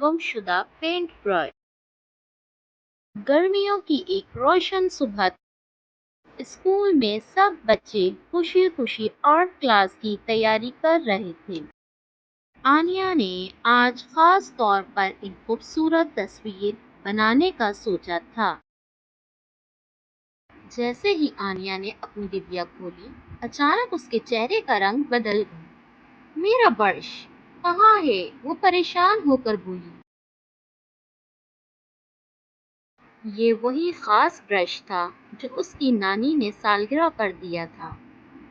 गुमशुदा paint brush. गर्मियों की एक रोशन सुबह स्कूल में सब बच्चे खुशी खुशी आर्ट क्लास की तैयारी कर रहे थे। आनिया ने आज खास तौर पर एक खूबसूरत तस्वीर बनाने का सोचा था। जैसे ही आनिया ने अपनी डिबिया खोली, अचानक उसके चेहरे का रंग बदल गया। मेरा ब्रश कहाँ है? वो परेशान होकर बोली। ये वही खास ब्रश था जो उसकी नानी ने सालगिरह पर दिया था।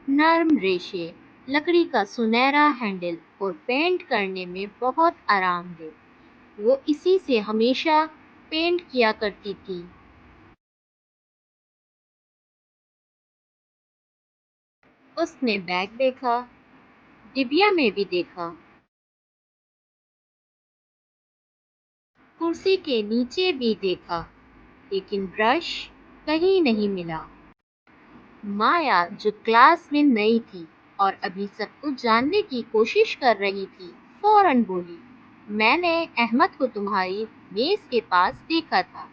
नर्म रेशे, लकड़ी का सुनहरा हैंडल और पेंट करने में बहुत आरामदेह। वो इसी से हमेशा पेंट किया करती थी। उसने बैग देखा, डिबिया में भी देखा, कुर्सी के नीचे भी देखा, लेकिन ब्रश कहीं नहीं मिला। माया, जो क्लास में नई थी और अभी सब कुछ जानने की कोशिश कर रही थी, फौरन बोली, मैंने अहमद को तुम्हारी मेज के पास देखा था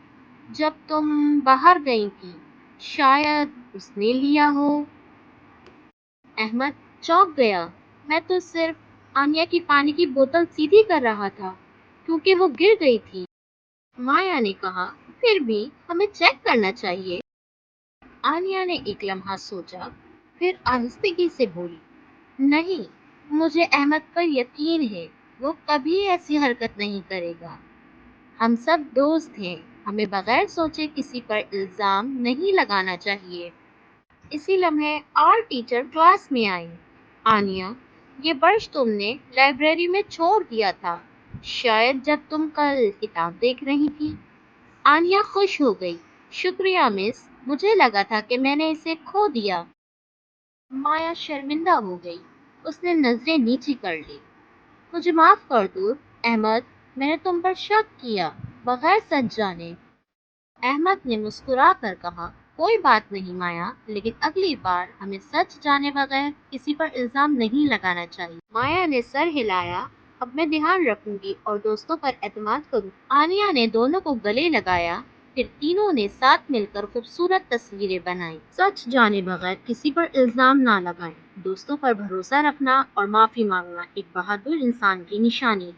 जब तुम बाहर गई थी। शायद उसने लिया हो। अहमद चौंक गया। मैं तो सिर्फ आनिया की पानी की बोतल सीधी कर रहा था क्योंकि वो गिर गई थी। माया ने कहा, फिर भी हमें चेक करना चाहिए। आनिया ने एक लम्हा सोचा, फिर आहिस्तेगी से बोली, नहीं, मुझे अहमद पर यकीन है। वो कभी ऐसी हरकत नहीं करेगा। हम सब दोस्त हैं, हमें बगैर सोचे किसी पर इल्जाम नहीं लगाना चाहिए। इसी लम्हे आर्ट टीचर क्लास में आई। आनिया, ये ब्रश तुमने लाइब्रेरी में छोड़ दिया था, शायद जब तुम कल किताब देख रही थी। आनिया खुश हो गई। शुक्रिया मिस, मुझे लगा था कि मैंने इसे खो दिया। माया शर्मिंदा हो गई। उसने नजरें नीची कर ली। मुझे माफ कर दो अहमद, मैंने तुम पर शक किया बगैर सच जाने। अहमद ने मुस्कुरा कर कहा, कोई बात नहीं माया, लेकिन अगली बार हमें सच जाने बगैर किसी पर इल्जाम नहीं लगाना चाहिए। माया ने सर हिलाया। अब मैं ध्यान रखूंगी और दोस्तों पर एतमाद करूँ। आनिया ने दोनों को गले लगाया। फिर तीनों ने साथ मिलकर खूबसूरत तस्वीरें बनाई। सच जाने बगैर किसी पर इल्जाम ना लगाएं। दोस्तों पर भरोसा रखना और माफी मांगना एक बहादुर इंसान की निशानी।